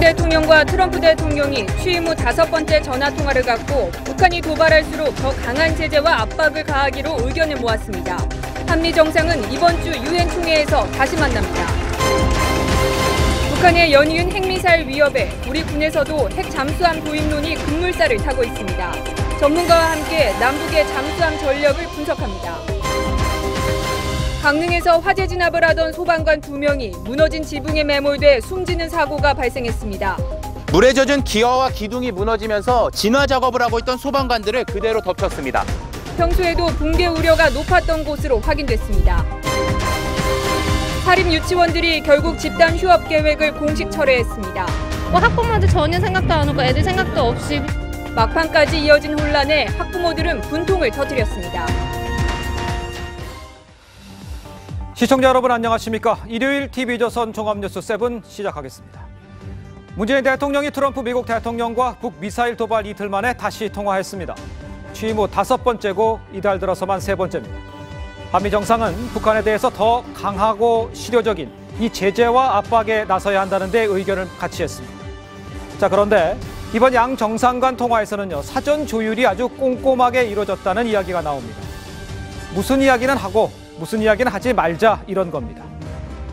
문재인 대통령과 트럼프 대통령이 취임 후 5번째 전화통화를 갖고 북한이 도발할수록 더 강한 제재와 압박을 가하기로 의견을 모았습니다. 한미 정상은 이번 주 유엔 총회에서 다시 만납니다. 북한의 연이은 핵미사일 위협에 우리 군에서도 핵 잠수함 도입론이 급물살을 타고 있습니다. 전문가와 함께 남북의 잠수함 전력을 분석합니다. 강릉에서 화재 진압을 하던 소방관 2명이 무너진 지붕에 매몰돼 숨지는 사고가 발생했습니다. 물에 젖은 기어와 기둥이 무너지면서 진화 작업을 하고 있던 소방관들을 그대로 덮쳤습니다. 평소에도 붕괴 우려가 높았던 곳으로 확인됐습니다. 사립 유치원들이 결국 집단 휴업 계획을 공식 철회했습니다. 학부모들 전혀 생각도 안 하고 애들 생각도 없이 막판까지 이어진 혼란에 학부모들은 분통을 터뜨렸습니다. 시청자 여러분 안녕하십니까? 일요일 TV조선 종합뉴스 7 시작하겠습니다. 문재인 대통령이 트럼프 미국 대통령과 북미사일 도발 이틀 만에 다시 통화했습니다. 취임 후 5번째고 이달 들어서만 3번째입니다. 한미 정상은 북한에 대해서 더 강하고 실효적인 이 제재와 압박에 나서야 한다는 데 의견을 같이 했습니다. 자, 그런데 이번 양 정상 간 통화에서는요, 사전 조율이 아주 꼼꼼하게 이루어졌다는 이야기가 나옵니다. 무슨 이야기는 하고 무슨 이야기는 하지 말자 이런 겁니다.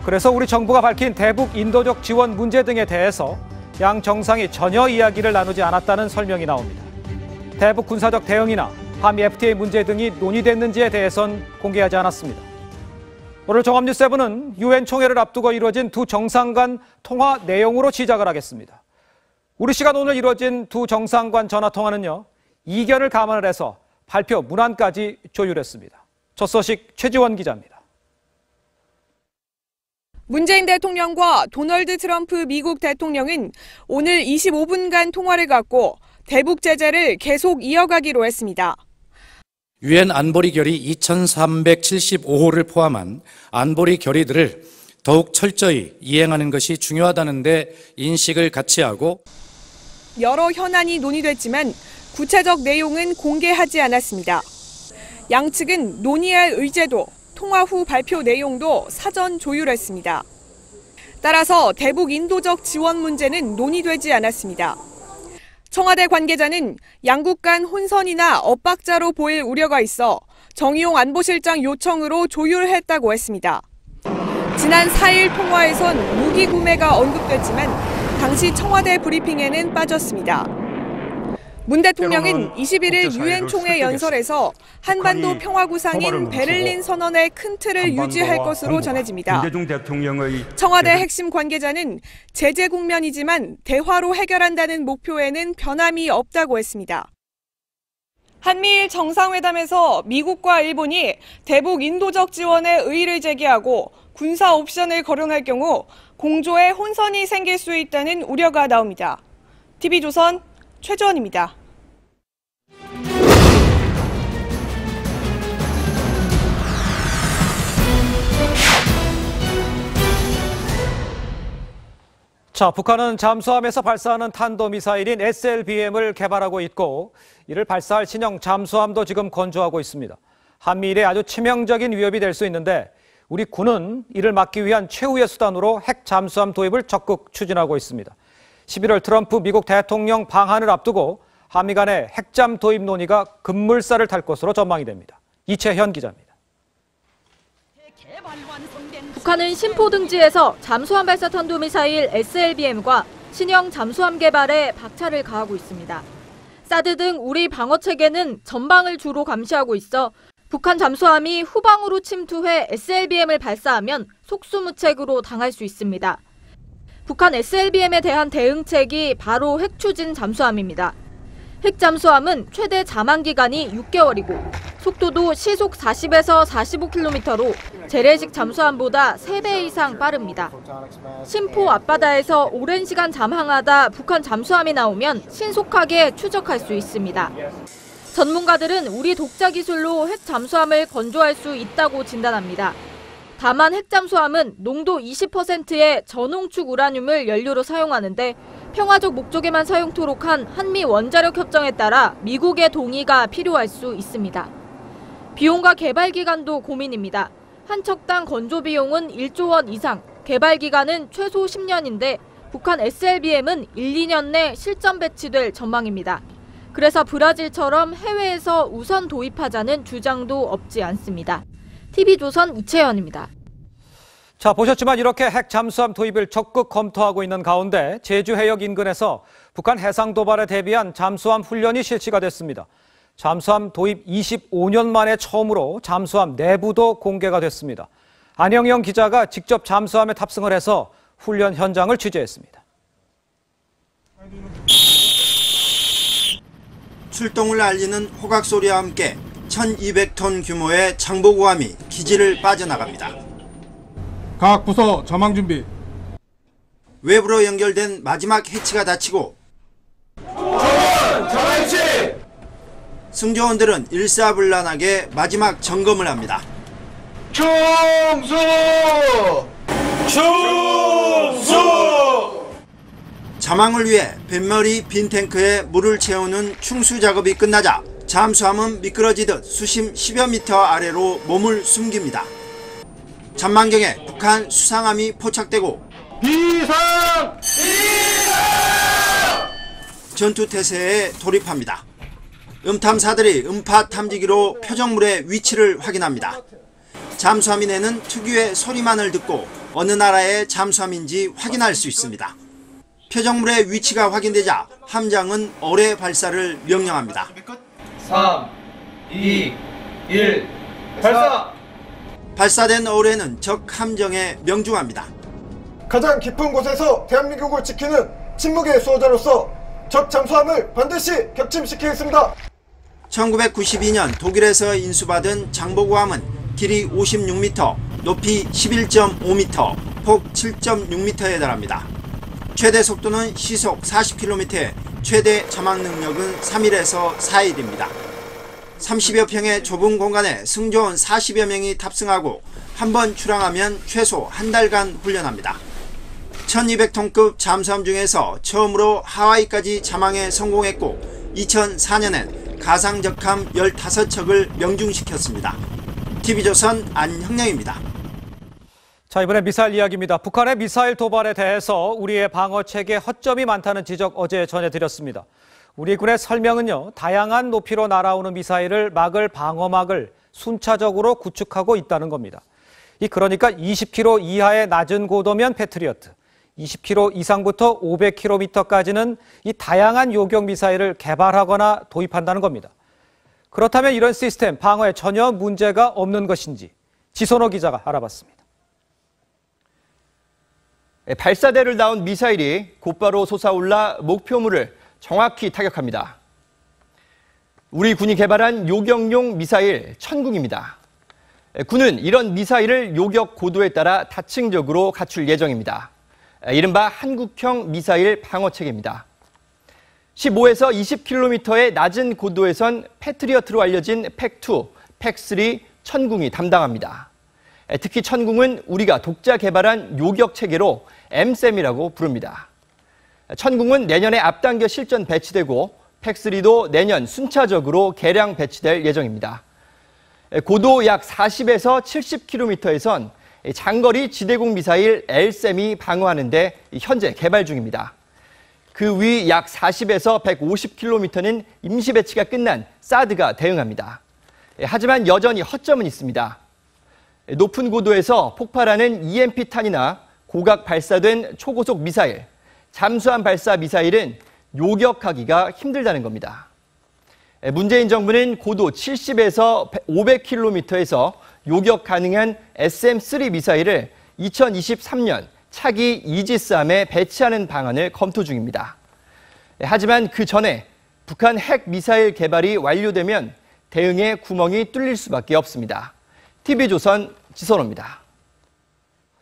그래서 우리 정부가 밝힌 대북 인도적 지원 문제 등에 대해서 양 정상이 전혀 이야기를 나누지 않았다는 설명이 나옵니다. 대북 군사적 대응이나 한미 FTA 문제 등이 논의됐는지에 대해선 공개하지 않았습니다. 오늘 종합뉴스 7은 유엔 총회를 앞두고 이루어진 두 정상 간 통화 내용으로 시작을 하겠습니다. 우리 시간 오늘 이루어진 두 정상 간 전화 통화는요, 이견을 감안을 해서 발표 문안까지 조율했습니다. 첫 소식 최지원 기자입니다. 문재인 대통령과 도널드 트럼프 미국 대통령은 오늘 25분간 통화를 갖고 대북 제재를 계속 이어가기로 했습니다. 유엔 안보리 결의 2375호를 포함한 안보리 결의들을 더욱 철저히 이행하는 것이 중요하다는 데 인식을 같이 하고, 여러 현안이 논의됐지만 구체적 내용은 공개하지 않았습니다. 양측은 논의할 의제도 통화 후 발표 내용도 사전 조율했습니다. 따라서 대북 인도적 지원 문제는 논의되지 않았습니다. 청와대 관계자는 양국 간 혼선이나 엇박자로 보일 우려가 있어 정의용 안보실장 요청으로 조율했다고 했습니다. 지난 4일 통화에선 무기 구매가 언급됐지만 당시 청와대 브리핑에는 빠졌습니다. 문 대통령은 21일 유엔 총회 연설에서 한반도 평화 구상인 베를린 선언의 큰 틀을 유지할 것으로 전해집니다. 청와대 핵심 관계자는 제재 국면이지만 대화로 해결한다는 목표에는 변함이 없다고 했습니다. 한미일 정상회담에서 미국과 일본이 대북 인도적 지원에 의의를 제기하고 군사 옵션을 거론할 경우 공조에 혼선이 생길 수 있다는 우려가 나옵니다. TV조선 최지원입니다. 자, 북한은 잠수함에서 발사하는 탄도미사일인 SLBM을 개발하고 있고, 이를 발사할 신형 잠수함도 지금 건조하고 있습니다. 한미일에 아주 치명적인 위협이 될 수 있는데, 우리 군은 이를 막기 위한 최후의 수단으로 핵 잠수함 도입을 적극 추진하고 있습니다. 11월 트럼프 미국 대통령 방한을 앞두고 한미 간의 핵잠 도입 논의가 급물살을 탈 것으로 전망이 됩니다. 이채현 기자입니다. 북한은 신포 등지에서 잠수함 발사 탄도미사일 SLBM과 신형 잠수함 개발에 박차를 가하고 있습니다. 사드 등 우리 방어 체계는 전방을 주로 감시하고 있어 북한 잠수함이 후방으로 침투해 SLBM을 발사하면 속수무책으로 당할 수 있습니다. 북한 SLBM에 대한 대응책이 바로 핵추진 잠수함입니다. 핵 잠수함은 최대 잠항 기간이 6개월이고 속도도 시속 40에서 45km로 재래식 잠수함보다 3배 이상 빠릅니다. 신포 앞바다에서 오랜 시간 잠항하다 북한 잠수함이 나오면 신속하게 추적할 수 있습니다. 전문가들은 우리 독자 기술로 핵 잠수함을 건조할 수 있다고 진단합니다. 다만 핵 잠수함은 농도 20%의 전홍축 우라늄을 연료로 사용하는데 평화적 목적에만 사용토록 한 한미 원자력 협정에 따라 미국의 동의가 필요할 수 있습니다. 비용과 개발 기간도 고민입니다. 한 척당 건조 비용은 1조 원 이상, 개발 기간은 최소 10년인데 북한 SLBM은 1, 2년 내 실전 배치될 전망입니다. 그래서 브라질처럼 해외에서 우선 도입하자는 주장도 없지 않습니다. TV조선 이채연입니다. 자, 보셨지만 이렇게 핵 잠수함 도입을 적극 검토하고 있는 가운데 제주 해역 인근에서 북한 해상 도발에 대비한 잠수함 훈련이 실시가 됐습니다. 잠수함 도입 25년 만에 처음으로 잠수함 내부도 공개가 됐습니다. 안영영 기자가 직접 잠수함에 탑승을 해서 훈련 현장을 취재했습니다. 출동을 알리는 호각 소리와 함께 1200톤 규모의 장보고함이 기지를 빠져나갑니다. 각 부서 전망 준비. 외부로 연결된 마지막 해치가 닫히고 승조원들은 일사불란하게 마지막 점검을 합니다. 충수! 자망을 위해 뱃머리 빈 탱크에 물을 채우는 충수 작업이 끝나자 잠수함은 미끄러지듯 수심 10여 미터 아래로 몸을 숨깁니다. 전망경에 북한 수상함이 포착되고 비상! 전투태세에 돌입합니다. 음탐사들이 음파 탐지기로 표적물의 위치를 확인합니다. 잠수함이 내는 특유의 소리만을 듣고 어느 나라의 잠수함인지 확인할 수 있습니다. 표적물의 위치가 확인되자 함장은 어뢰 발사를 명령합니다. 3, 2, 1, 발사! 발사된 어뢰는 적 함정에 명중합니다. 가장 깊은 곳에서 대한민국을 지키는 침묵의 수호자로서 적 잠수함을 반드시 격침시키겠습니다. 1992년 독일에서 인수받은 장보고함은 길이 56m, 높이 11.5m, 폭 7.6m에 달합니다. 최대 속도는 시속 40km에 최대 자막 능력은 3일에서 4일입니다. 30여 평의 좁은 공간에 승조원 40여 명이 탑승하고 한 번 출항하면 최소 한 달간 훈련합니다. 1200톤급 잠수함 중에서 처음으로 하와이까지 잠항에 성공했고 2004년엔 가상적함 15척을 명중시켰습니다. TV조선 안형령입니다. 자, 이번엔 미사일 이야기입니다. 북한의 미사일 도발에 대해서 우리의 방어체계에 허점이 많다는 지적 어제 전해드렸습니다. 우리 군의 설명은요, 다양한 높이로 날아오는 미사일을 막을 방어막을 순차적으로 구축하고 있다는 겁니다. 그러니까 20km 이하의 낮은 고도면 패트리어트, 20km 이상부터 500km까지는 이 다양한 요격 미사일을 개발하거나 도입한다는 겁니다. 그렇다면 이런 시스템 방어에 전혀 문제가 없는 것인지 지선호 기자가 알아봤습니다. 발사대를 낳은 미사일이 곧바로 솟아올라 목표물을 정확히 타격합니다. 우리 군이 개발한 요격용 미사일 천궁입니다. 군은 이런 미사일을 요격 고도에 따라 다층적으로 갖출 예정입니다. 이른바 한국형 미사일 방어체계입니다. 15에서 20km의 낮은 고도에선 패트리어트로 알려진 팩2, 팩3, 천궁이 담당합니다. 특히 천궁은 우리가 독자 개발한 요격 체계로 MSAM이라고 부릅니다. 천궁은 내년에 앞당겨 실전 배치되고 팩3도 내년 순차적으로 개량 배치될 예정입니다. 고도 약 40에서 70km에선 장거리 지대공 미사일 LSAM이 방어하는 데 현재 개발 중입니다. 그 위 약 40에서 150km는 임시 배치가 끝난 사드가 대응합니다. 하지만 여전히 허점은 있습니다. 높은 고도에서 폭발하는 EMP탄이나 고각 발사된 초고속 미사일, 잠수함 발사 미사일은 요격하기가 힘들다는 겁니다. 문재인 정부는 고도 70에서 500km에서 요격 가능한 SM-3 미사일을 2023년 차기 이지스함에 배치하는 방안을 검토 중입니다. 하지만 그 전에 북한 핵 미사일 개발이 완료되면 대응에 구멍이 뚫릴 수밖에 없습니다. TV조선 지선호입니다.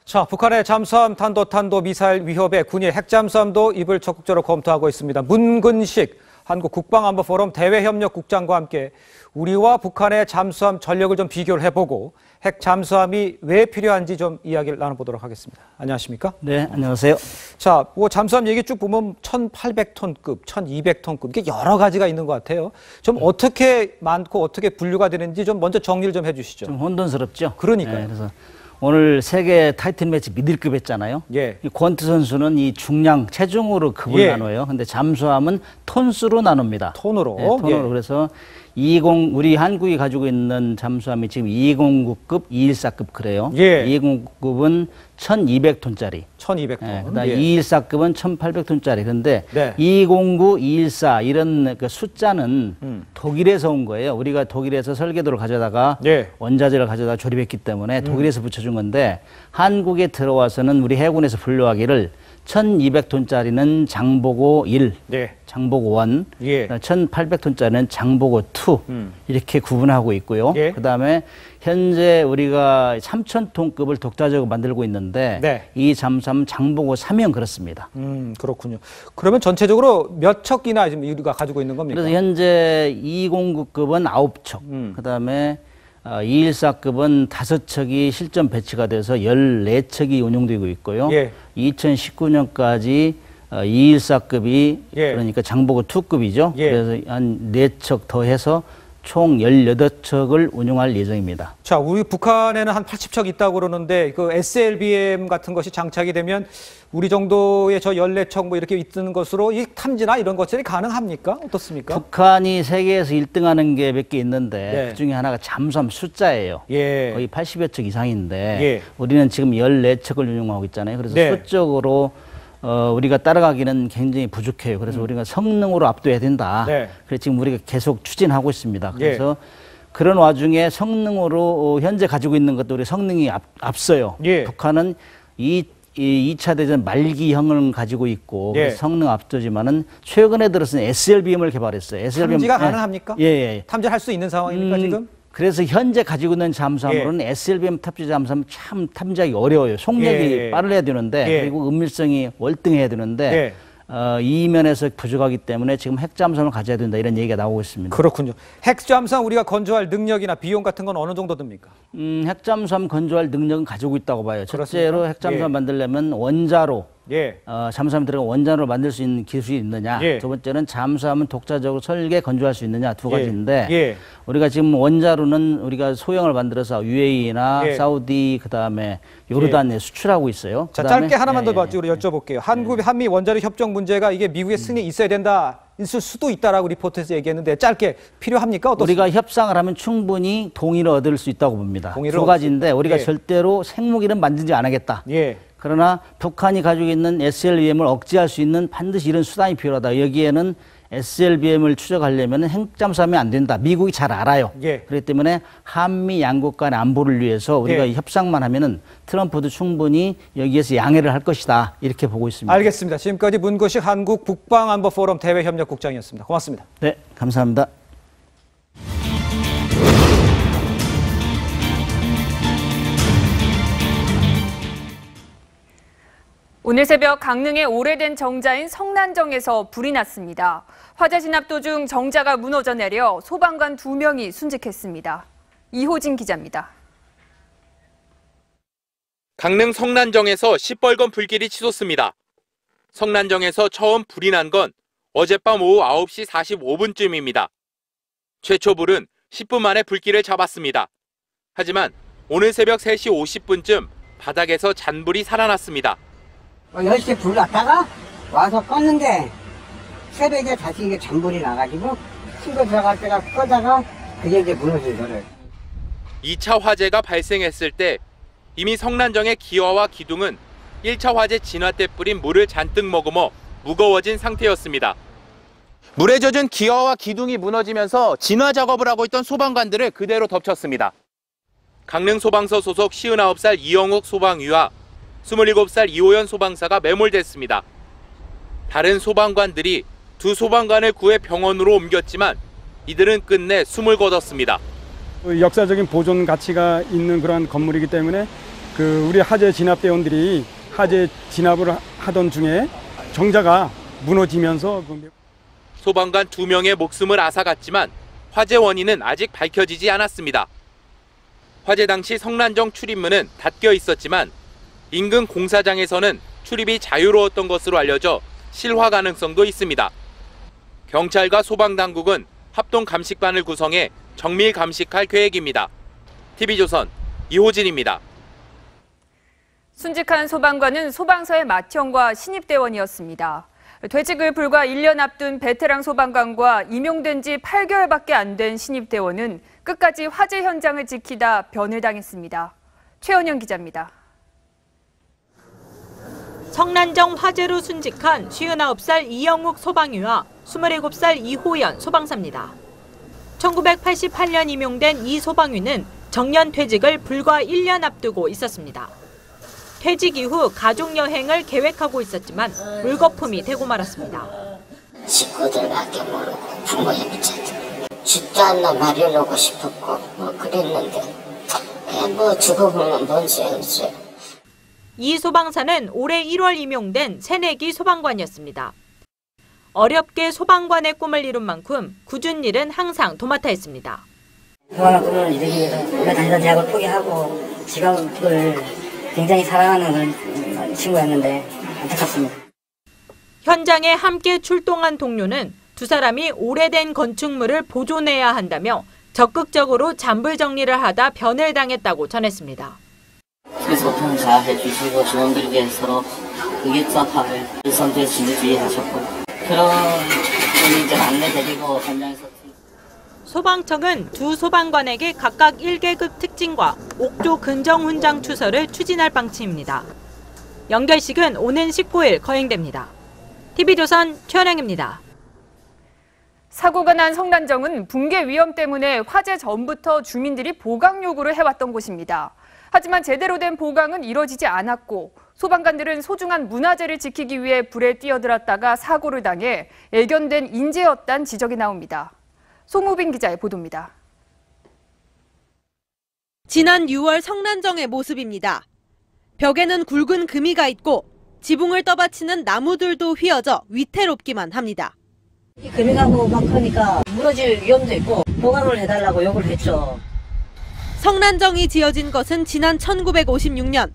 자, 북한의 잠수함 탄도 미사일 위협에 군이 핵잠수함도 입을 적극적으로 검토하고 있습니다. 문근식 한국국방안보포럼 대외협력국장과 함께 우리와 북한의 잠수함 전력을 좀 비교를 해보고 핵 잠수함이 왜 필요한지 좀 이야기를 나눠보도록 하겠습니다. 안녕하십니까? 네, 안녕하세요. 자, 뭐 잠수함 얘기 쭉 보면 1,800톤급, 1,200톤급 이게 여러 가지가 있는 것 같아요. 좀 어떻게 많고 어떻게 분류가 되는지 좀 먼저 정리를 좀 해주시죠. 좀 혼돈스럽죠. 그러니까요. 네, 그래서 오늘 세계 타이틀 매치 미들급 했잖아요. 예. 이 권투 선수는 이 중량, 체중으로 급을 예. 나눠요. 근데 잠수함은 톤수로 나눕니다. 톤으로. 네, 톤으로. 예. 그래서 우리 한국이 가지고 있는 잠수함이 지금 209급, 214급 그래요. 예. 209급은 1200톤짜리. 1200톤. 네, 그다음 예. 214급은 1800톤짜리. 그런데 네. 209, 214 이런 그 숫자는 독일에서 온 거예요. 우리가 독일에서 설계도를 가져다가 예. 원자재를 가져다 조립했기 때문에 독일에서 붙여준 건데 한국에 들어와서는 우리 해군에서 분류하기를 1200톤짜리는 장보고 1, 예. 장보고 1, 예. 1800톤짜리는 장보고 2 이렇게 구분하고 있고요. 예. 그다음에 현재 우리가 3000톤급을 독자적으로 만들고 있는데 네. 이 잠수함 장보고 3형 그렇습니다. 그렇군요. 그러면 전체적으로 몇 척이나 지금 우리가 가지고 있는 겁니까? 그래서 현재 209급은 9척, 그다음에 214급은 5척이 실전 배치가 돼서 14척이 운용되고 있고요. 예. 2019년까지 214급이 예. 그러니까 장보고 2급이죠. 예. 그래서 한 4척 더 해서 총 18척을 운용할 예정입니다. 자, 우리 북한에는 한 80척 있다고 그러는데 그 SLBM 같은 것이 장착이 되면 우리 정도의 저 14척 뭐 이렇게 있는 것으로 이 탐지나 이런 것들이 가능합니까? 어떻습니까? 북한이 세계에서 1등하는 게 몇 개 있는데 네. 그중에 하나가 잠수함 숫자예요. 예. 거의 80여 척 이상인데 예. 우리는 지금 14척을 운용하고 있잖아요. 그래서 네. 수적으로 우리가 따라가기는 굉장히 부족해요. 그래서 우리가 성능으로 압도해야 된다. 네. 그래서 지금 우리가 계속 추진하고 있습니다. 예. 그래서 그런 와중에 성능으로 현재 가지고 있는 것도 우리 성능이 앞서요. 예. 북한은 2차 대전 말기형을 가지고 있고 예. 그래서 성능 앞서지만은 최근에 들어서는 SLBM을 개발했어요. SLBM 탐지가 가능합니까? 예, 예. 탐지할 수 있는 상황입니까 지금? 그래서 현재 가지고 있는 잠수함으로는 SLBM 탑재 잠수함 참 탐지하기 어려워요. 속력이 예. 빠르야 되는데 예. 그리고 은밀성이 월등해야 되는데 이 면에서 부족하기 때문에 지금 핵잠수함을 가져야 된다 이런 얘기가 나오고 있습니다. 그렇군요. 핵잠수함 우리가 건조할 능력이나 비용 같은 건 어느 정도 듭니까? 핵잠수함 건조할 능력은 가지고 있다고 봐요. 그렇습니까? 첫째로 핵잠수함 예. 만들려면 원자로 예. 잠수함 들어가 원자로 만들 수 있는 기술이 있느냐. 예. 두 번째는 잠수함은 독자적으로 설계 건조할 수 있느냐 두 예. 가지인데 예. 우리가 지금 원자로는 우리가 소형을 만들어서 UAE나 예. 사우디 그다음에 요르단에 수출하고 있어요. 자, 그다음에 짧게 하나만 더 예, 여쭤볼게요. 한미 원자력 협정 문제가 이게 미국의 승인이 있어야 된다, 있을 수도 있다라고 리포트에서 얘기했는데 짧게 필요합니까? 어떻습니까? 우리가 협상을 하면 충분히 동의를 얻을 수 있다고 봅니다. 동의를 두 가지인데 우리가 예. 절대로 생무기는 만들지 안 하겠다. 예. 그러나 북한이 가지고 있는 SLBM을 억제할 수 있는 반드시 이런 수단이 필요하다. 여기에는 SLBM을 추적하려면 핵잠수함이 안 된다. 미국이 잘 알아요. 예. 그렇기 때문에 한미 양국 간의 안보를 위해서 우리가 예. 협상만 하면은 트럼프도 충분히 여기에서 양해를 할 것이다. 이렇게 보고 있습니다. 알겠습니다. 지금까지 문거식 한국 북방안보포럼 대외협력국장이었습니다. 고맙습니다. 네, 감사합니다. 오늘 새벽 강릉의 오래된 정자인 성난정에서 불이 났습니다. 화재 진압 도중 정자가 무너져 내려 소방관 2명이 순직했습니다. 이호진 기자입니다. 강릉 성난정에서 시뻘건 불길이 치솟습니다. 성난정에서 처음 불이 난 건 어젯밤 오후 9시 45분쯤입니다. 최초 불은 10분 만에 불길을 잡았습니다. 하지만 오늘 새벽 3시 50분쯤 바닥에서 잔불이 살아났습니다. 10시에 불 났다가 와서 껐는데 새벽에 다시 이게 잔불이 나가지고 친구 들어갈 때가 끄다가 그게 이제 무너진 거를. 2차 화재가 발생했을 때 이미 성난정의 기와와 기둥은 1차 화재 진화 때 뿌린 물을 잔뜩 머금어 무거워진 상태였습니다. 물에 젖은 기와와 기둥이 무너지면서 진화 작업을 하고 있던 소방관들을 그대로 덮쳤습니다. 강릉 소방서 소속 59살 이영욱 소방위와 27살 이호연 소방사가 매몰됐습니다. 다른 소방관들이 두 소방관을 구해 병원으로 옮겼지만 이들은 끝내 숨을 거뒀습니다. 역사적인 보존 가치가 있는 그런 건물이기 때문에 우리 화재 진압대원들이 화재 진압을 하던 중에 정자가 무너지면서 소방관 2명의 목숨을 앗아갔지만 화재 원인은 아직 밝혀지지 않았습니다. 화재 당시 성난정 출입문은 닫혀 있었지만 인근 공사장에서는 출입이 자유로웠던 것으로 알려져 실화 가능성도 있습니다. 경찰과 소방당국은 합동 감식반을 구성해 정밀 감식할 계획입니다. TV조선 이호진입니다. 순직한 소방관은 소방서의 맏형과 신입대원이었습니다. 퇴직을 불과 1년 앞둔 베테랑 소방관과 임용된 지 8개월밖에 안 된 신입대원은 끝까지 화재 현장을 지키다 변을 당했습니다. 최원영 기자입니다. 성난정 화재로 순직한 59살 이영욱 소방위와 27살 이호연 소방사입니다. 1988년 임용된 이 소방위는 정년 퇴직을 불과 1년 앞두고 있었습니다. 퇴직 이후 가족여행을 계획하고 있었지만 물거품이 되고 말았습니다. 식구들밖에 모르고 부모에 미쳤죠. 죽도 않나 말해놓고 싶었고 그랬는데 뭐 죽어보면 뭔 소용이지. 이 소방사는 올해 1월 임용된 새내기 소방관이었습니다. 어렵게 소방관의 꿈을 이룬 만큼 굳은 일은 항상 도맡아 했습니다. 소방관 꿈을 이루기 위해서 원래 다니던 대학을 포기하고 직업을 굉장히 사랑하는 그런 친구였는데 안타깝습니다. 현장에 함께 출동한 동료는 두 사람이 오래된 건축물을 보존해야 한다며 적극적으로 잔불 정리를 하다 변을 당했다고 전했습니다. 소통 잘 해주시고 직원들에게 서로 의기투합을 선택 진주의하셨고 그런 분이 이제 안내드리고 현장에서 소방청은 두 소방관에게 각각 1계급 특징과 옥조 근정훈장 추서를 추진할 방침입니다. 연결식은 오는 19일 거행됩니다. TV조선 최원영입니다. 사고가 난 성난정은 붕괴 위험 때문에 화재 전부터 주민들이 보강 요구를 해왔던 곳입니다. 하지만 제대로 된 보강은 이뤄지지 않았고 소방관들은 소중한 문화재를 지키기 위해 불에 뛰어들었다가 사고를 당해 예견된 인재였다는 지적이 나옵니다. 송우빈 기자의 보도입니다. 지난 6월 성난정의 모습입니다. 벽에는 굵은 금이가 있고 지붕을 떠받치는 나무들도 휘어져 위태롭기만 합니다. 금이 가고 막 그러니까 무너질 위험도 있고 보강을 해달라고 요구를 했죠. 성난정이 지어진 것은 지난 1956년.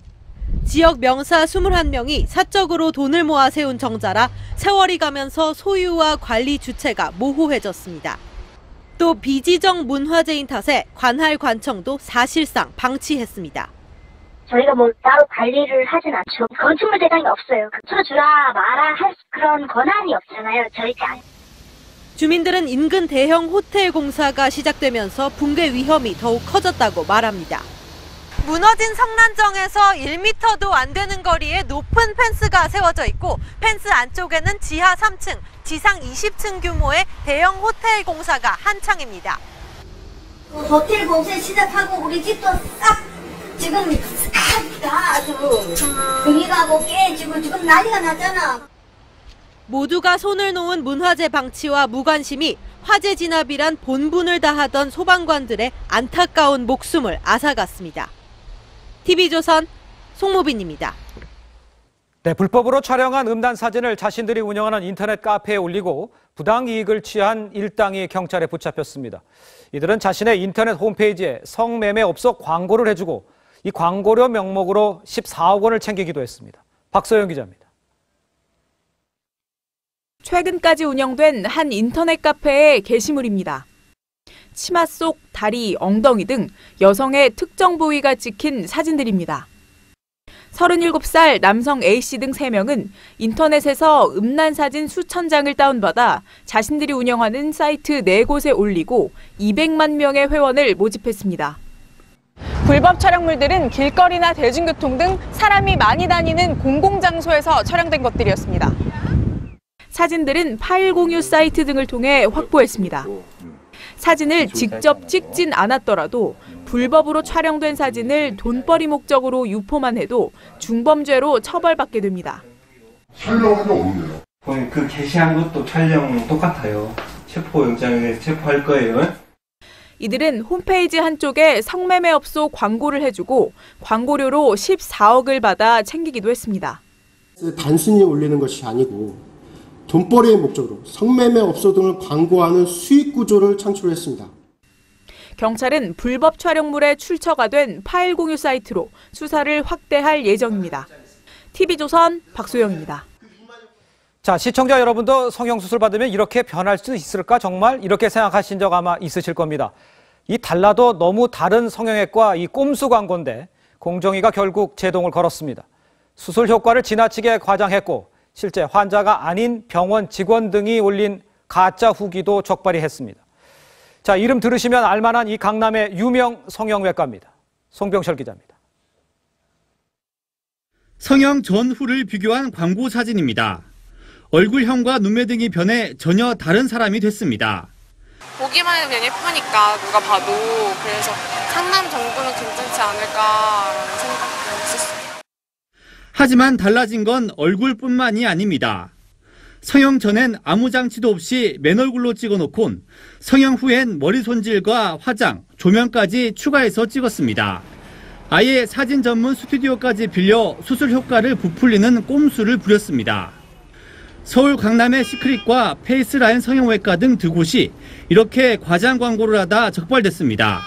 지역 명사 21명이 사적으로 돈을 모아 세운 정자라 세월이 가면서 소유와 관리 주체가 모호해졌습니다. 또 비지정 문화재인 탓에 관할 관청도 사실상 방치했습니다. 저희가 뭐 따로 관리를 하진 않죠. 건축물 대상이 없어요. 풀어주라 마라 할 그런 권한이 없잖아요. 저희가. 주민들은 인근 대형 호텔 공사가 시작되면서 붕괴 위험이 더욱 커졌다고 말합니다. 무너진 성난정에서 1m도 안 되는 거리에 높은 펜스가 세워져 있고 펜스 안쪽에는 지하 3층, 지상 20층 규모의 대형 호텔 공사가 한창입니다. 호텔 공사 시작하고 우리 집도 싹 지금 다 아주 금이가 뭐 깨지고 지금 난리가 났잖아. 모두가 손을 놓은 문화재 방치와 무관심이 화재 진압이란 본분을 다하던 소방관들의 안타까운 목숨을 앗아갔습니다. TV조선 송무빈입니다. 네, 불법으로 촬영한 음란 사진을 자신들이 운영하는 인터넷 카페에 올리고 부당 이익을 취한 일당이 경찰에 붙잡혔습니다. 이들은 자신의 인터넷 홈페이지에 성매매업소 광고를 해주고 이 광고료 명목으로 14억 원을 챙기기도 했습니다. 박소영 기자입니다. 최근까지 운영된 한 인터넷 카페의 게시물입니다. 치마 속 다리, 엉덩이 등 여성의 특정 부위가 찍힌 사진들입니다. 37살 남성 A씨 등 3명은 인터넷에서 음란 사진 수천 장을 다운받아 자신들이 운영하는 사이트 4곳에 올리고 200만 명의 회원을 모집했습니다. 불법 촬영물들은 길거리나 대중교통 등 사람이 많이 다니는 공공장소에서 촬영된 것들이었습니다. 사진들은 파일 공유 사이트 등을 통해 확보했습니다. 사진을 직접 찍진 않았더라도 불법으로 촬영된 사진을 돈벌이 목적으로 유포만 해도 중범죄로 처벌받게 됩니다. 촬영하기 없네요. 그 게시한 것도 촬영 똑같아요. 체포영장에 체포할 거예요. 이들은 홈페이지 한쪽에 성매매업소 광고를 해주고 광고료로 14억을 받아 챙기기도 했습니다. 단순히 올리는 것이 아니고 돈벌이의 목적으로 성매매 업소 등을 광고하는 수익 구조를 창출했습니다. 경찰은 불법 촬영물에 출처가 된 파일 공유 사이트로 수사를 확대할 예정입니다. TV조선 박소영입니다. 자, 시청자 여러분도 성형수술 받으면 이렇게 변할 수 있을까? 정말 이렇게 생각하신 적 아마 있으실 겁니다. 이 달라도 너무 다른 성형외과 이 꼼수 광고인데 공정위가 결국 제동을 걸었습니다. 수술 효과를 지나치게 과장했고 실제 환자가 아닌 병원 직원 등이 올린 가짜 후기도 적발이 했습니다. 자, 이름 들으시면 알만한 이 강남의 유명 성형외과입니다. 송병철 기자입니다. 성형 전후를 비교한 광고 사진입니다. 얼굴형과 눈매 등이 변해 전혀 다른 사람이 됐습니다. 보기만 해도 그냥 예쁘니까 누가 봐도 그래서 상남 정도는 괜찮지 않을까라는 생각을 했었어요. 하지만 달라진 건 얼굴뿐만이 아닙니다. 성형 전엔 아무 장치도 없이 맨얼굴로 찍어놓곤 성형 후엔 머리 손질과 화장, 조명까지 추가해서 찍었습니다. 아예 사진 전문 스튜디오까지 빌려 수술 효과를 부풀리는 꼼수를 부렸습니다. 서울 강남의 시크릿과 페이스라인 성형외과 등 두 곳이 이렇게 과장 광고를 하다 적발됐습니다.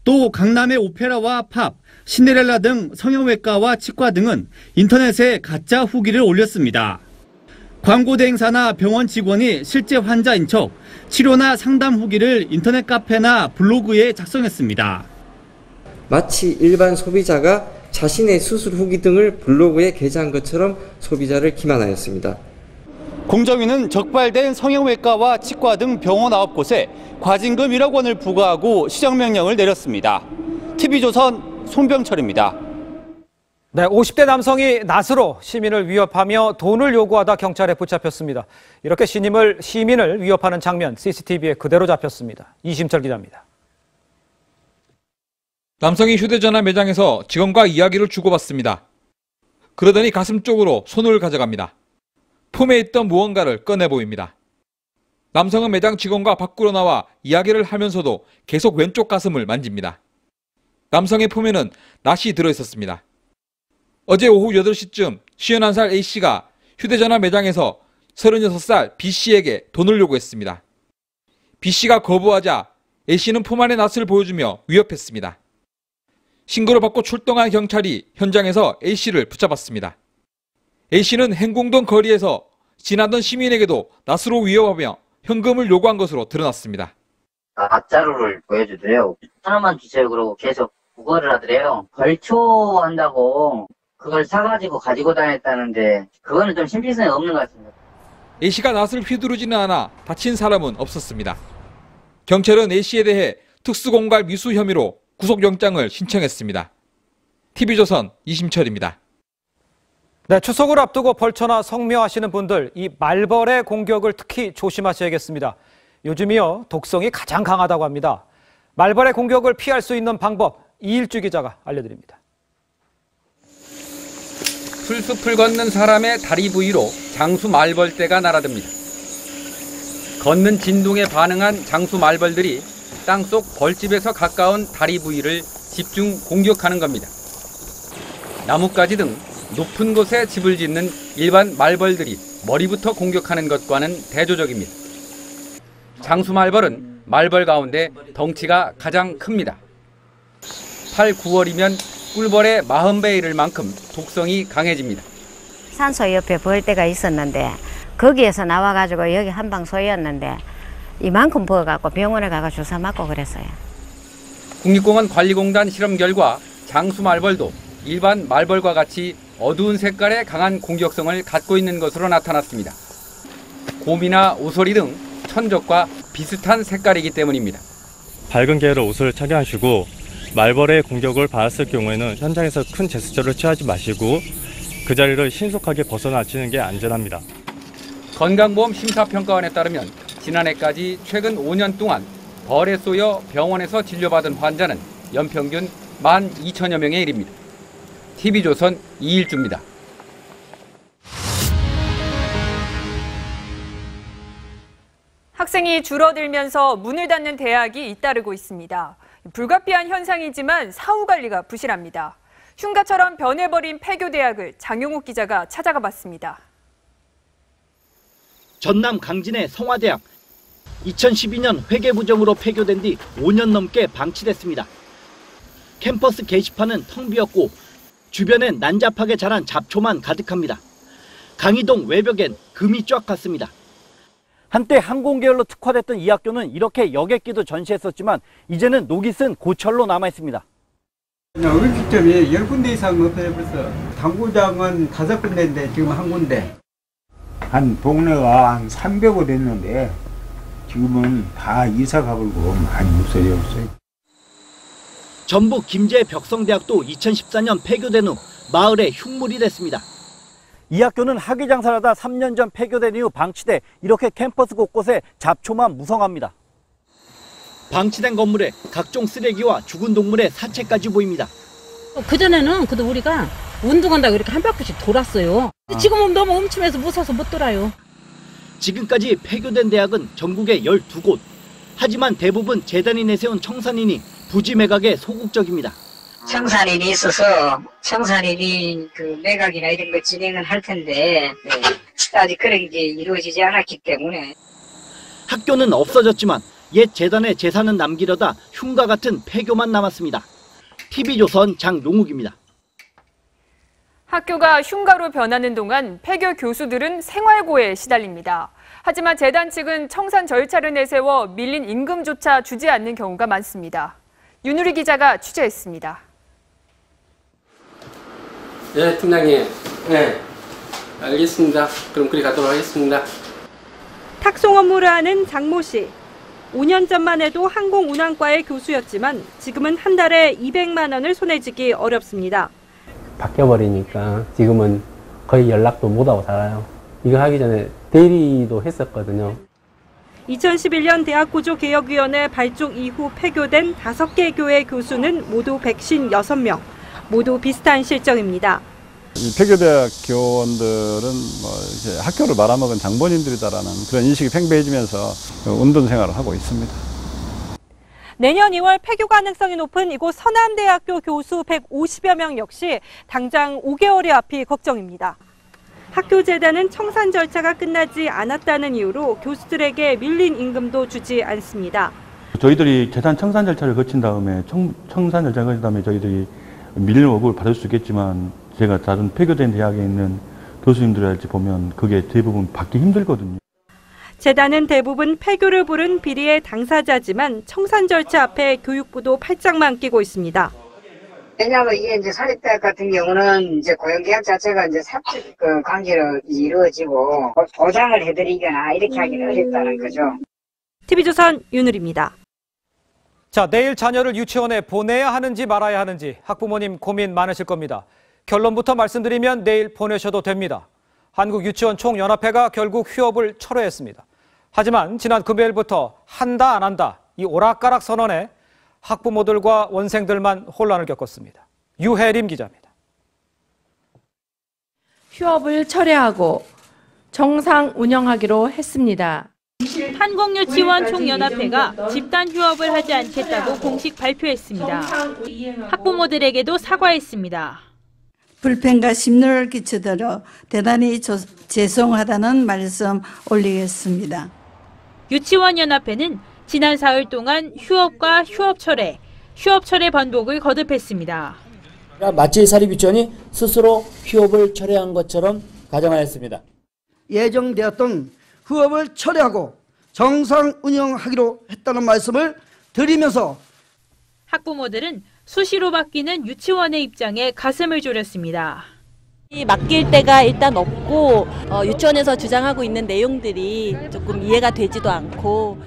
또 강남의 오페라와 팝, 신데렐라 등 성형외과와 치과 등은 인터넷에 가짜 후기를 올렸습니다. 광고 대행사나 병원 직원이 실제 환자인 척 치료나 상담 후기를 인터넷 카페나 블로그에 작성했습니다. 마치 일반 소비자가 자신의 수술 후기 등을 블로그에 게재한 것처럼 소비자를 기만하였습니다. 공정위는 적발된 성형외과와 치과 등 병원 9곳에 과징금 1억 원을 부과하고 시정명령을 내렸습니다. TV조선 송병철입니다. 네, 50대 남성이 낫으로 시민을 위협하며 돈을 요구하다 경찰에 붙잡혔습니다. 이렇게 시민을 위협하는 장면 CCTV에 그대로 잡혔습니다. 이심철 기자입니다. 남성이 휴대전화 매장에서 직원과 이야기를 주고받습니다. 그러더니 가슴 쪽으로 손을 가져갑니다. 품에 있던 무언가를 꺼내 보입니다. 남성은 매장 직원과 밖으로 나와 이야기를 하면서도 계속 왼쪽 가슴을 만집니다. 남성의 품에는 낫이 들어있었습니다. 어제 오후 8시쯤 51살 A씨가 휴대전화 매장에서 36살 B씨에게 돈을 요구했습니다. B씨가 거부하자 A씨는 품 안의 낫을 보여주며 위협했습니다. 신고를 받고 출동한 경찰이 현장에서 A씨를 붙잡았습니다. A씨는 행궁동 거리에서 지나던 시민에게도 낫으로 위협하며 현금을 요구한 것으로 드러났습니다. 가짜로를 보여주더래요. 하나만 주세요 그러고 계속 구걸을 하더래요. 벌초한다고 그걸 사가지고 가지고 다녔다는데 그거는 좀 신빙성이 없는 것 같습니다. A씨가 낫을 휘두르지는 않아 다친 사람은 없었습니다. 경찰은 A씨에 대해 특수공갈 미수 혐의로 구속영장을 신청했습니다. TV조선 이심철입니다. 네, 추석을 앞두고 벌초나 성묘하시는 분들 이 말벌의 공격을 특히 조심하셔야겠습니다. 요즘이요 독성이 가장 강하다고 합니다. 말벌의 공격을 피할 수 있는 방법 이일주 기자가 알려드립니다. 풀숲을 걷는 사람의 다리 부위로 장수 말벌떼가 날아듭니다. 걷는 진동에 반응한 장수 말벌들이 땅속 벌집에서 가까운 다리 부위를 집중 공격하는 겁니다. 나뭇가지 등 높은 곳에 집을 짓는 일반 말벌들이 머리부터 공격하는 것과는 대조적입니다. 장수 말벌은 말벌 가운데 덩치가 가장 큽니다. 8, 9월이면 꿀벌의 40배에 이를 만큼 독성이 강해집니다. 산소 옆에 벌떼가 있었는데 거기에서 나와가지고 여기 한방 소였는데 이만큼 부어갖고 병원에 가서 주사 맞고 그랬어요. 국립공원 관리공단 실험 결과 장수 말벌도 일반 말벌과 같이 어두운 색깔의 강한 공격성을 갖고 있는 것으로 나타났습니다. 곰이나 오소리 등 천적과 비슷한 색깔이기 때문입니다. 밝은 계열의 옷을 착용하시고 말벌의 공격을 받았을 경우에는 현장에서 큰 제스처를 취하지 마시고 그 자리를 신속하게 벗어나시는 게 안전합니다. 건강보험 심사평가원에 따르면 지난해까지 최근 5년 동안 벌에 쏘여 병원에서 진료받은 환자는 연평균 12,000여 명에 이릅니다. TV조선 이일주입니다. 학생이 줄어들면서 문을 닫는 대학이 잇따르고 있습니다. 불가피한 현상이지만 사후 관리가 부실합니다. 흉가처럼 변해버린 폐교대학을 장용욱 기자가 찾아가 봤습니다. 전남 강진의 성화대학. 2012년 회계부정으로 폐교된 뒤 5년 넘게 방치됐습니다. 캠퍼스 게시판은 텅 비었고 주변엔 난잡하게 자란 잡초만 가득합니다. 강의동 외벽엔 금이 쫙 갔습니다. 한때 항공계열로 특화됐던 이 학교는 이렇게 여객기도 전시했었지만 이제는 녹이 쓴 고철로 남아 있습니다. 의식점이 10군데 이상 없어졌어. 당구장은 5군데인데 지금 1군데. 한 동네가 한 300호 됐는데 지금은 다 이사 가버리고 많이 없어졌어요. 전북 김제 벽성대학도 2014년 폐교된 후 마을의 흉물이 됐습니다. 이 학교는 학위 장사를 하다 3년 전 폐교된 이후 방치돼 이렇게 캠퍼스 곳곳에 잡초만 무성합니다. 방치된 건물에 각종 쓰레기와 죽은 동물의 사체까지 보입니다. 그전에는 그래도 우리가 운동한다고 이렇게 한 바퀴씩 돌았어요. 지금은 너무 음침해서 무서워서 못 돌아요. 지금까지 폐교된 대학은 전국에 12곳. 하지만 대부분 재단이 내세운 청산인이 부지 매각에 소극적입니다. 청산인이 있어서 청산인이 그 매각이나 이런 거 진행은 할 텐데 아직 그런 게 이루어지지 않았기 때문에. 학교는 없어졌지만 옛 재단의 재산은 남기려다 흉가 같은 폐교만 남았습니다. TV조선 장용욱입니다. 학교가 흉가로 변하는 동안 폐교 교수들은 생활고에 시달립니다. 하지만 재단 측은 청산 절차를 내세워 밀린 임금조차 주지 않는 경우가 많습니다. 윤우리 기자가 취재했습니다. 네, 팀장님. 네, 알겠습니다. 그럼 그리 가도록 하겠습니다. 탁송 업무를 하는 장모 씨. 5년 전만 해도 항공운항과의 교수였지만 지금은 한 달에 200만 원을 손에 쥐기 어렵습니다. 바뀌어버리니까 지금은 거의 연락도 못하고 살아요. 이거 하기 전에 대리도 했었거든요. 2011년 대학구조개혁위원회 발족 이후 폐교된 5개 교회 교수는 모두 156명, 모두 비슷한 실정입니다. 폐교대학 교원들은 이제 학교를 말아먹은 장본인들이다라는 그런 인식이 팽배해지면서 운동 생활을 하고 있습니다. 내년 2월 폐교 가능성이 높은 이곳 서남대학교 교수 150여 명 역시 당장 5개월의 앞이 걱정입니다. 학교 재단은 청산 절차가 끝나지 않았다는 이유로 교수들에게 밀린 임금도 주지 않습니다. 저희들이 재단 청산 절차를 거친 다음에 청산 절차를 거친 다음에 저희들이 밀린 월급을 받을 수 있겠지만 제가 다른 폐교된 대학에 있는 교수님들할지 보면 그게 대부분 받기 힘들거든요. 재단은 대부분 폐교를 부른 비리의 당사자지만 청산 절차 앞에 교육부도 팔짱만 끼고 있습니다. 왜냐하면 이게 이제 사립대학 같은 경우는 이제 고용계약 자체가 이제 사적 관계로 이루어지고 보장을 해드리거나 이렇게 하기는 어렵다는 거죠. TV조선 윤우리입니다. 자, 내일 자녀를 유치원에 보내야 하는지 말아야 하는지 학부모님 고민 많으실 겁니다. 결론부터 말씀드리면 내일 보내셔도 됩니다. 한국유치원총연합회가 결국 휴업을 철회했습니다. 하지만 지난 금요일부터 한다 안 한다 이 오락가락 선언에 학부모들과 원생들만 혼란을 겪었습니다. 유혜림 기자입니다. 휴업을 철회하고 정상 운영하기로 했습니다. 한국유치원총연합회가 집단 휴업을 하지 않겠다고 공식 발표했습니다. 학부모들에게도 사과했습니다. 불편과 심려를 끼치도록 대단히 죄송하다는 말씀 올리겠습니다. 유치원연합회는 지난 사흘 동안 휴업과 휴업 철회 번복을 거듭했습니다. 마치 사립유치원이 스스로 휴업을 철회한 것처럼 가정하였습니다. 예정되었던 휴업을 철회하고 정상 운영하기로 했다는 말씀을 드리면서 학부모들은 수시로 바뀌는 유치원의 입장에 가슴을 졸였습니다. 맡길 데가 일단 없고 유치원에서 주장하고 있는 내용들이 조금 이해가 되지도 않고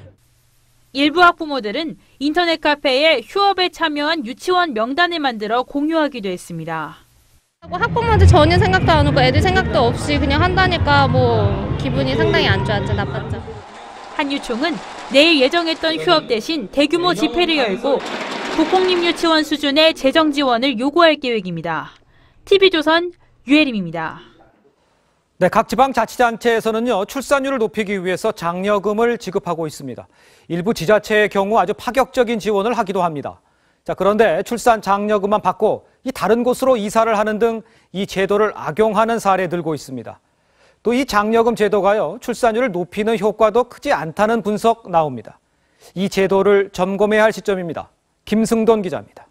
일부 학부모들은 인터넷 카페에 휴업에 참여한 유치원 명단을 만들어 공유하기도 했습니다. 학부모들 전혀 생각도 안 하고 애들 생각도 없이 그냥 한다니까 기분이 상당히 안 좋았죠. 나빴죠. 한유총은 내일 예정했던 휴업 대신 대규모 집회를 열고 국공립유치원 수준의 재정 지원을 요구할 계획입니다. TV조선 유혜림입니다. 네, 각 지방자치단체에서는요, 출산율을 높이기 위해서 장려금을 지급하고 있습니다. 일부 지자체의 경우 아주 파격적인 지원을 하기도 합니다. 자, 그런데 출산 장려금만 받고 이 다른 곳으로 이사를 하는 등 이 제도를 악용하는 사례 늘고 있습니다. 또 이 장려금 제도가요, 출산율을 높이는 효과도 크지 않다는 분석 나옵니다. 이 제도를 점검해야 할 시점입니다. 김승돈 기자입니다.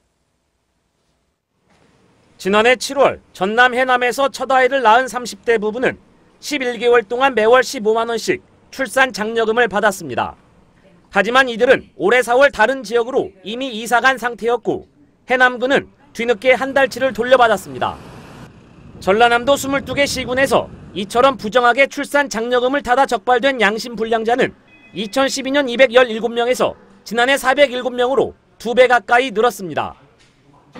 지난해 7월 전남 해남에서 첫 아이를 낳은 30대 부부는 11개월 동안 매월 15만 원씩 출산 장려금을 받았습니다. 하지만 이들은 올해 4월 다른 지역으로 이미 이사간 상태였고 해남군은 뒤늦게 한 달치를 돌려받았습니다. 전라남도 22개 시군에서 이처럼 부정하게 출산 장려금을 타다 적발된 양심 불량자는 2012년 217명에서 지난해 407명으로 2배 가까이 늘었습니다.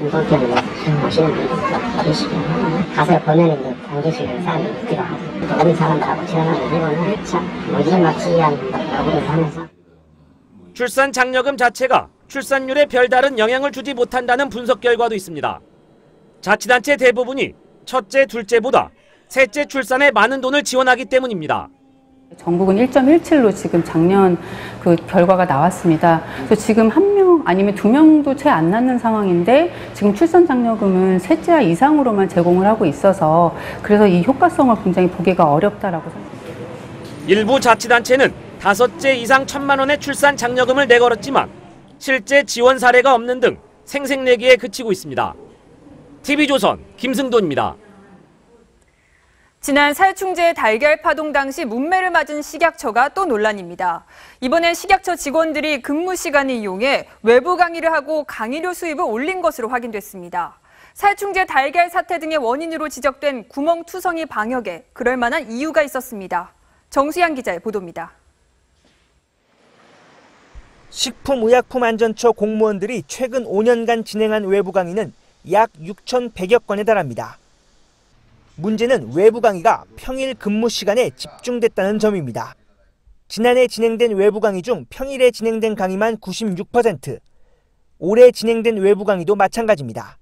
일본격으로 술 마시는 분이 있어. 가서 보면은 당기시는 사람이 있기도 하고 다른 사람들하고 전화를 해보면 참 무지막지한 여부를 하면서 출산 장려금 자체가 출산율에 별다른 영향을 주지 못한다는 분석 결과도 있습니다. 자치단체 대부분이 첫째, 둘째보다 셋째 출산에 많은 돈을 지원하기 때문입니다. 전국은 1.17로 지금 작년 그 결과가 나왔습니다. 그래서 지금 1명 아니면 2명도 채 안 낳는 상황인데 지금 출산 장려금은 셋째 이상으로만 제공을 하고 있어서 그래서 이 효과성을 굉장히 보기가 어렵다라고 생각합니다. 일부 자치단체는 5째 이상 1,000만 원의 출산 장려금을 내걸었지만 실제 지원 사례가 없는 등 생색내기에 그치고 있습니다. TV조선 김승돈입니다. 지난 살충제 달걀 파동 당시 문매를 맞은 식약처가 또 논란입니다. 이번엔 식약처 직원들이 근무 시간을 이용해 외부 강의를 하고 강의료 수입을 올린 것으로 확인됐습니다. 살충제 달걀 사태 등의 원인으로 지적된 구멍투성이 방역에 그럴 만한 이유가 있었습니다. 정수양 기자의 보도입니다. 식품의약품안전처 공무원들이 최근 5년간 진행한 외부 강의는 약 6,100여 건에 달합니다. 문제는 외부 강의가 평일 근무 시간에 집중됐다는 점입니다. 지난해 진행된 외부 강의 중 평일에 진행된 강의만 96%, 올해 진행된 외부 강의도 마찬가지입니다.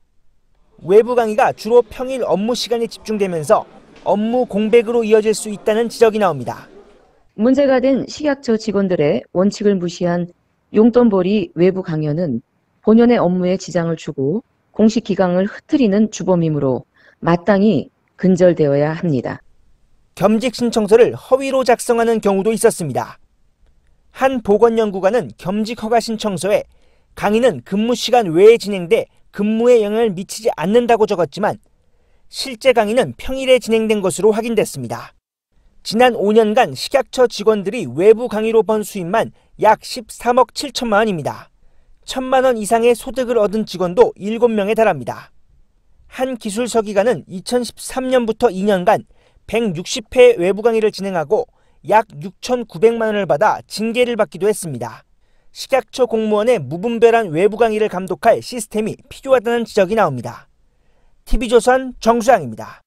외부 강의가 주로 평일 업무 시간에 집중되면서 업무 공백으로 이어질 수 있다는 지적이 나옵니다. 문제가 된 식약처 직원들의 원칙을 무시한 용돈벌이 외부 강연은 본연의 업무에 지장을 주고 공식 기강을 흐트리는 주범이므로 마땅히 근절되어야 합니다. 겸직 신청서를 허위로 작성하는 경우도 있었습니다. 한 보건연구관은 겸직 허가 신청서에 강의는 근무 시간 외에 진행돼 근무에 영향을 미치지 않는다고 적었지만 실제 강의는 평일에 진행된 것으로 확인됐습니다. 지난 5년간 식약처 직원들이 외부 강의로 번 수입만 약 13억 7천만 원입니다. 1,000만 원 이상의 소득을 얻은 직원도 7명에 달합니다. 한 기술서기관은 2013년부터 2년간 160회 외부 강의를 진행하고 약 6,900만 원을 받아 징계를 받기도 했습니다. 식약처 공무원의 무분별한 외부 강의를 감독할 시스템이 필요하다는 지적이 나옵니다. TV조선 정수양입니다.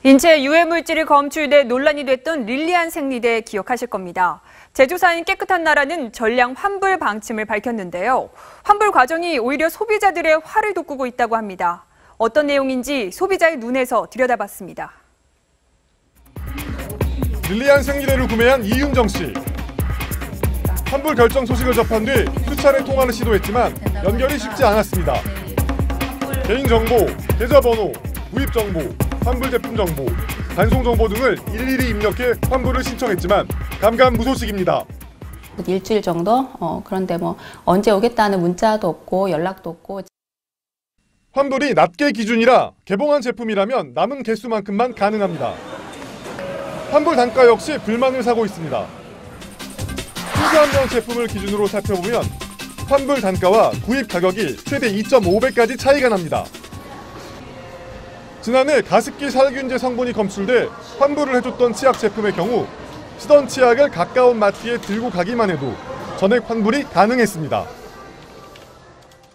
인체 유해물질이 검출돼 논란이 됐던 릴리안 생리대 기억하실 겁니다. 제조사인 깨끗한 나라는 전량 환불 방침을 밝혔는데요. 환불 과정이 오히려 소비자들의 화를 돋구고 있다고 합니다. 어떤 내용인지 소비자의 눈에서 들여다봤습니다. 릴리안 생리대를 구매한 이윤정 씨. 환불 결정 소식을 접한 뒤 수차례 통화를 시도했지만 연결이 쉽지 않았습니다. 개인정보, 계좌번호, 구입정보, 환불 제품 정보, 반송 정보 등을 일일이 입력해 환불을 신청했지만 감감무소식입니다. 일주일 정도? 그런데 언제 오겠다는 문자도 없고 연락도 없고. 환불이 낱개 기준이라 개봉한 제품이라면 남은 개수만큼만 가능합니다. 환불 단가 역시 불만을 사고 있습니다. 유사한 제품을 기준으로 살펴보면 환불 단가와 구입 가격이 최대 2.5배까지 차이가 납니다. 지난해 가습기 살균제 성분이 검출돼 환불을 해줬던 치약 제품의 경우 쓰던 치약을 가까운 마트에 들고 가기만 해도 전액 환불이 가능했습니다.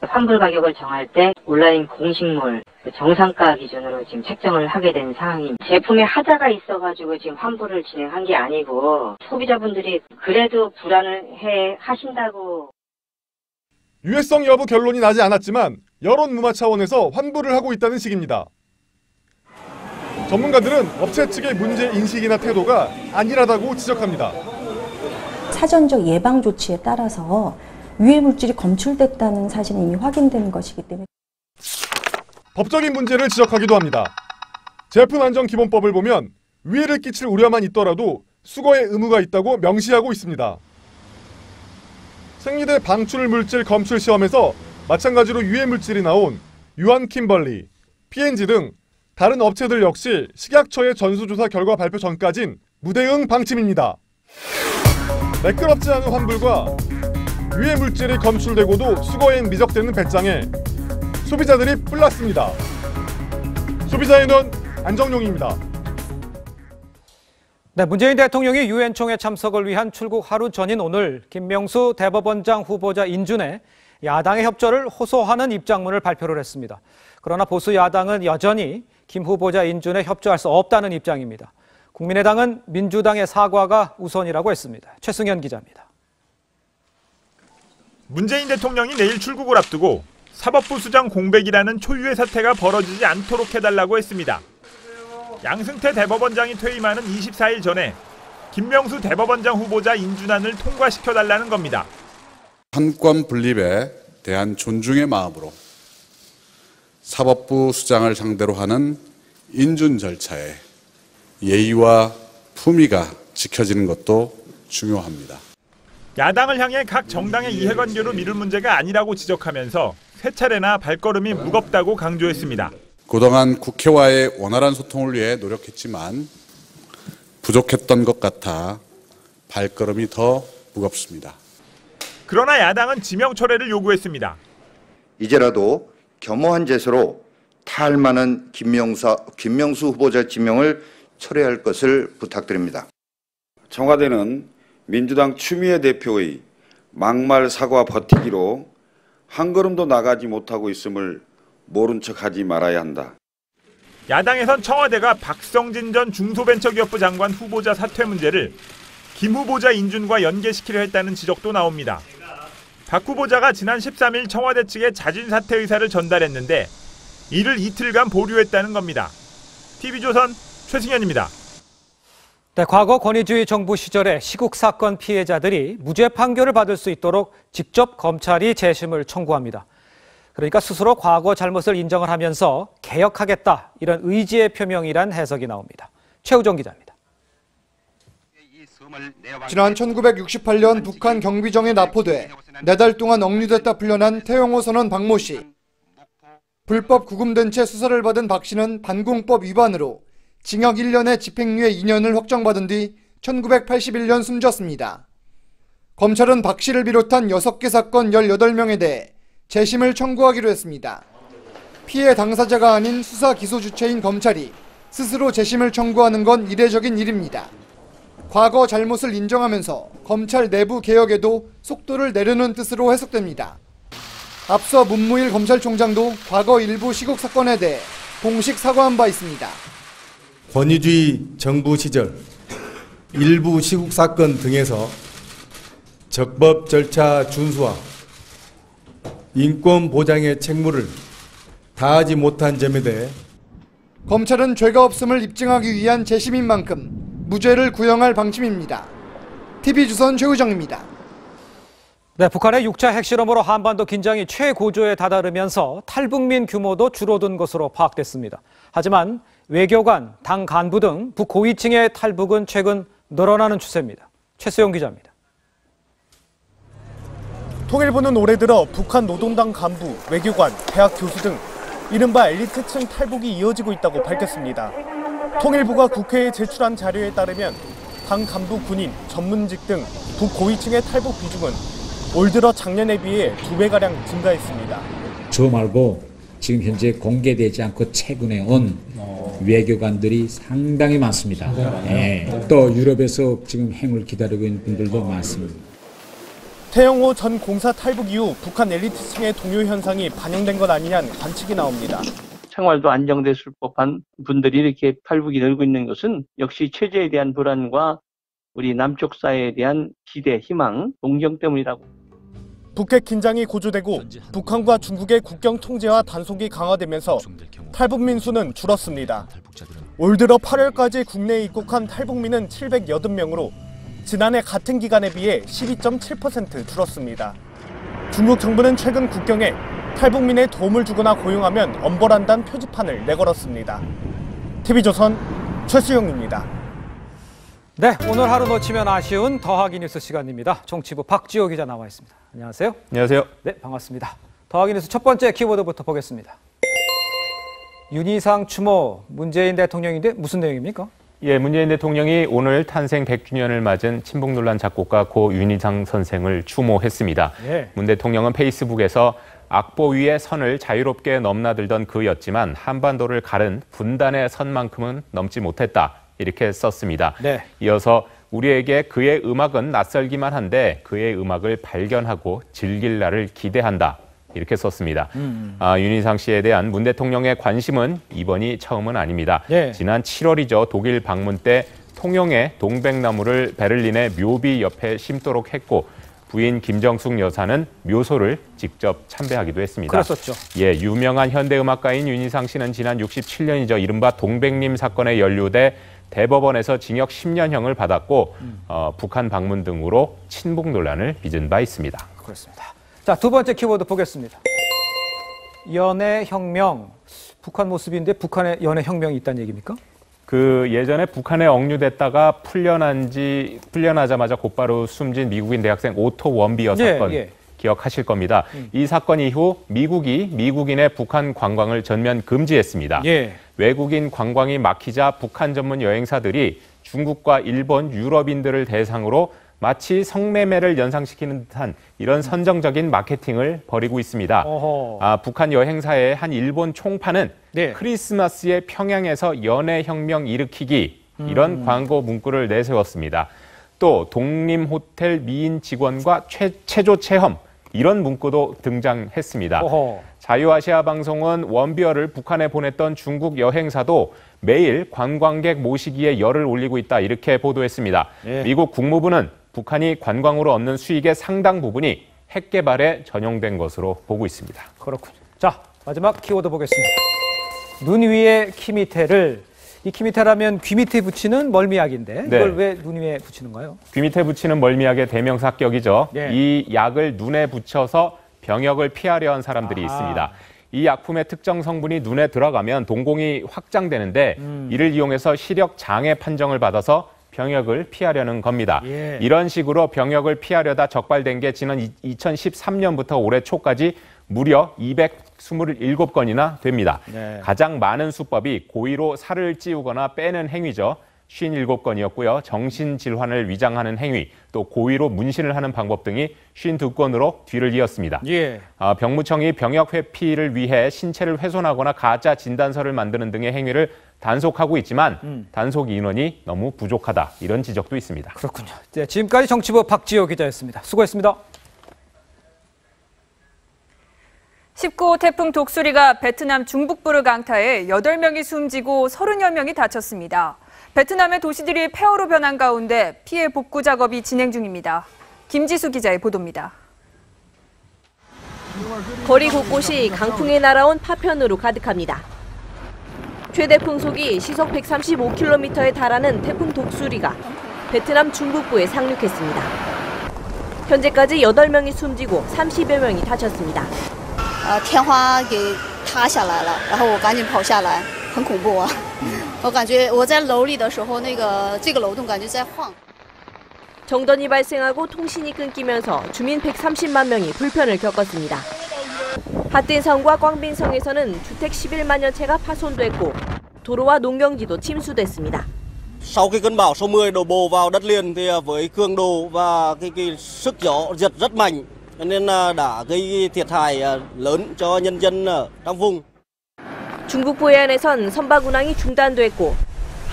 환불 가격을 정할 때 온라인 공식몰 정상가 기준으로 지금 책정을 하게 된 상황입니다. 제품에 하자가 있어가지고 지금 환불을 진행한 게 아니고 소비자분들이 그래도 불안을 하신다고. 유해성 여부 결론이 나지 않았지만 여론 무마 차원에서 환불을 하고 있다는 식입니다. 전문가들은 업체 측의 문제 인식이나 태도가 안일하다고 지적합니다. 사전적 예방 조치에 따라서 유해 물질이 검출됐다는 사실이 이미 확인된 것이기 때문에 법적인 문제를 지적하기도 합니다. 제품안전기본법을 보면 위해를 끼칠 우려만 있더라도 수거의 의무가 있다고 명시하고 있습니다. 생리대 방출 물질 검출 시험에서 마찬가지로 유해 물질이 나온 유한킴벌리, P&G 등 다른 업체들 역시 식약처의 전수조사 결과 발표 전까진 무대응 방침입니다. 매끄럽지 않은 환불과 유해 물질이 검출되고도 수거엔 미적되는 배짱에 소비자들이 뿔났습니다. 소비자의 눈 안정용입니다. 네, 문재인 대통령이 유엔 총회 참석을 위한 출국 하루 전인 오늘 김명수 대법원장 후보자 인준에 야당의 협조를 호소하는 입장문을 발표를 했습니다. 그러나 보수 야당은 여전히 김 후보자 인준에 협조할 수 없다는 입장입니다. 국민의당은 민주당의 사과가 우선이라고 했습니다. 최승현 기자입니다. 문재인 대통령이 내일 출국을 앞두고 사법부 수장 공백이라는 초유의 사태가 벌어지지 않도록 해달라고 했습니다. 양승태 대법원장이 퇴임하는 24일 전에 김명수 대법원장 후보자 인준안을 통과시켜달라는 겁니다. 판권 분립에 대한 존중의 마음으로 사법부 수장을 상대로 하는 인준 절차에 예의와 품위가 지켜지는 것도 중요합니다. 야당을 향해 각 정당의 이해관계로 미룰 문제가 아니라고 지적하면서 세 차례나 발걸음이 무겁다고 강조했습니다. 그동안 국회와의 원활한 소통을 위해 노력했지만 부족했던 것 같아 발걸음이 더 무겁습니다. 그러나 야당은 지명 철회를 요구했습니다. 이제라도 겸허한 제소로 타할 만한 김명수 후보자 지명을 철회할 것을 부탁드립니다. 청와대는 민주당 추미애 대표의 막말 사과 버티기로 한 걸음도 나가지 못하고 있음을 모른 척하지 말아야 한다. 야당에선 청와대가 박성진 전 중소벤처기업부 장관 후보자 사퇴 문제를 김 후보자 인준과 연계시키려 했다는 지적도 나옵니다. 박 후보자가 지난 13일 청와대 측에 자진 사퇴 의사를 전달했는데 이를 이틀간 보류했다는 겁니다. TV조선 최승현입니다. 네, 과거 권위주의 정부 시절에 시국 사건 피해자들이 무죄 판결을 받을 수 있도록 직접 검찰이 재심을 청구합니다. 그러니까 스스로 과거 잘못을 인정을 하면서 개혁하겠다, 이런 의지의 표명이란 해석이 나옵니다. 최우정 기자입니다. 지난 1968년 북한 경비정에 납포돼 4달 동안 억류됐다 풀려난 태영호 선원 박모 씨. 불법 구금된 채 수사를 받은 박 씨는 반공법 위반으로 징역 1년에 집행유예 2년을 확정받은 뒤 1981년 숨졌습니다. 검찰은 박 씨를 비롯한 6개 사건 18명에 대해 재심을 청구하기로 했습니다. 피해 당사자가 아닌 수사 기소 주체인 검찰이 스스로 재심을 청구하는 건 이례적인 일입니다. 과거 잘못을 인정하면서 검찰 내부 개혁에도 속도를 내려는 뜻으로 해석됩니다. 앞서 문무일 검찰총장도 과거 일부 시국 사건에 대해 공식 사과한 바 있습니다. 권위주의 정부 시절 일부 시국 사건 등에서 적법 절차 준수와 인권 보장의 책무를 다하지 못한 점에 대해 검찰은 죄가 없음을 입증하기 위한 재심인 만큼 무죄를 구형할 방침입니다. TV조선 최우정입니다. 네, 북한의 6차 핵실험으로 한반도 긴장이 최고조에 다다르면서 탈북민 규모도 줄어든 것으로 파악됐습니다. 하지만 외교관, 당 간부 등 북고위층의 탈북은 최근 늘어나는 추세입니다. 최수영 기자입니다. 통일부는 올해 들어 북한 노동당 간부, 외교관, 대학 교수 등 이른바 엘리트층 탈북이 이어지고 있다고 밝혔습니다. 통일부가 국회에 제출한 자료에 따르면 당 간부, 군인, 전문직 등 북고위층의 탈북 비중은 올 들어 작년에 비해 2배가량 증가했습니다. 저 말고 지금 현재 공개되지 않고 최근에 온 외교관들이 상당히 많습니다. 예. 또 유럽에서 지금 행을 기다리고 있는 분들도 많습니다. 태영호 전 공사 탈북 이후 북한 엘리트층의 동요 현상이 반영된 것 아니냐는 관측이 나옵니다. 생활도 안정됐을 법한 분들이 이렇게 탈북이 늘고 있는 것은 역시 체제에 대한 불안과 우리 남쪽 사회에 대한 기대, 희망, 동경 때문이라고. 북핵 긴장이 고조되고 북한과 중국의 국경 통제와 단속이 강화되면서 탈북민 수는 줄었습니다. 올 들어 8월까지 국내에 입국한 탈북민은 780명으로 지난해 같은 기간에 비해 12.7% 줄었습니다. 중국 정부는 최근 국경에 탈북민에 도움을 주거나 고용하면 엄벌한다는 표지판을 내걸었습니다. TV조선 최수영입니다. 네, 오늘 하루 놓치면 아쉬운 더하기 뉴스 시간입니다. 정치부 박지호 기자 나와 있습니다. 안녕하세요. 안녕하세요. 네, 반갑습니다. 더하기 뉴스 첫 번째 키워드부터 보겠습니다. 윤희상 추모 문재인 대통령인데 무슨 내용입니까? 예, 문재인 대통령이 오늘 탄생 100주년을 맞은 친북 논란 작곡가 고 윤희상 선생을 추모했습니다. 예. 문 대통령은 페이스북에서 악보 위에 선을 자유롭게 넘나들던 그였지만 한반도를 가른 분단의 선만큼은 넘지 못했다. 이렇게 썼습니다. 네. 이어서 우리에게 그의 음악은 낯설기만 한데 그의 음악을 발견하고 즐길 날을 기대한다. 이렇게 썼습니다. 윤희상 씨에 대한 문 대통령의 관심은 이번이 처음은 아닙니다. 예. 지난 7월이죠. 독일 방문 때 통영의 동백나무를 베를린의 묘비 옆에 심도록 했고 부인 김정숙 여사는 묘소를 직접 참배하기도 했습니다. 그랬었죠. 예, 유명한 현대음악가인 윤희상 씨는 지난 67년이죠. 이른바 동백님 사건에 연루돼 대법원에서 징역 10년형을 받았고 북한 방문 등으로 친북 논란을 빚은 바 있습니다. 그렇습니다. 자, 두 번째 키워드 보겠습니다. 연애혁명. 북한 모습인데 북한에 연애혁명이 있다는 얘기입니까? 그 예전에 북한에 억류됐다가 풀려나자마자 곧바로 숨진 미국인 대학생 오토 원비어 사건 기억하실 겁니다. 이 사건 이후 미국이 미국인의 북한 관광을 전면 금지했습니다. 외국인 관광이 막히자 북한 전문 여행사들이 중국과 일본, 유럽인들을 대상으로 마치 성매매를 연상시키는 듯한 이런 선정적인 마케팅을 벌이고 있습니다. 북한 여행사의 한 일본 총파는 크리스마스에 평양에서 연애혁명 일으키기 이런 광고 문구를 내세웠습니다. 또 독림호텔 미인 직원과 체조 체험 이런 문구도 등장했습니다. 자유아시아 방송은 원비어를 북한에 보냈던 중국 여행사도 매일 관광객 모시기에 열을 올리고 있다 이렇게 보도했습니다. 미국 국무부는 북한이 관광으로 얻는 수익의 상당 부분이 핵 개발에 전용된 것으로 보고 있습니다. 그렇군요. 자, 마지막 키워드 보겠습니다. 눈 위에 키미테를, 이 키미테라면 귀 밑에 붙이는 멀미약인데 이걸 왜 눈 위에 붙이는가요? 귀 밑에 붙이는 멀미약의 대명사격이죠. 이 약을 눈에 붙여서 병역을 피하려 한 사람들이 있습니다. 이 약품의 특정 성분이 눈에 들어가면 동공이 확장되는데 이를 이용해서 시력 장애 판정을 받아서 병역을 피하려는 겁니다. 이런 식으로 병역을 피하려다 적발된 게 지난 2013년부터 올해 초까지 무려 227건이나 됩니다. 가장 많은 수법이 고의로 살을 찌우거나 빼는 행위죠. 57건이었고요. 정신질환을 위장하는 행위, 또 고의로 문신을 하는 방법 등이 52건으로 뒤를 이었습니다. 병무청이 병역 회피를 위해 신체를 훼손하거나 가짜 진단서를 만드는 등의 행위를 단속하고 있지만 단속 인원이 너무 부족하다 이런 지적도 있습니다. 그렇군요. 네, 지금까지 정치부 박지호 기자였습니다. 수고했습니다. 19호 태풍 독수리가 베트남 중북부를 강타해 8명이 숨지고 30여 명이 다쳤습니다. 베트남의 도시들이 폐허로 변한 가운데 피해 복구 작업이 진행 중입니다. 김지수 기자의 보도입니다. 거리 곳곳이 강풍에 날아온 파편으로 가득합니다. 최대 풍속이 시속 135km에 달하는 태풍 독수리가 베트남 중북부에 상륙했습니다. 현재까지 8명이 숨지고 30여 명이 다쳤습니다. 天花给塌下来了，然后我赶紧跑下来，很恐怖啊！我感觉我在楼里的时候，这个楼栋感觉在晃。 정전이 발생하고 통신이 끊기면서 주민 130만 명이 불편을 겪었습니다. 핫딘성과 꽝빈성에서는 주택 11만여 채가 파손됐고 도로와 농경지도 침수됐습니다. Sau khi cơn bão số 10 đổ bộ vào đất liền thì với cường độ và cái sức gió giật rất mạnh nên đã gây thiệt hại lớn cho nhân dân ở trong vùng. 중국 부해안에선 선박 운항이 중단됐고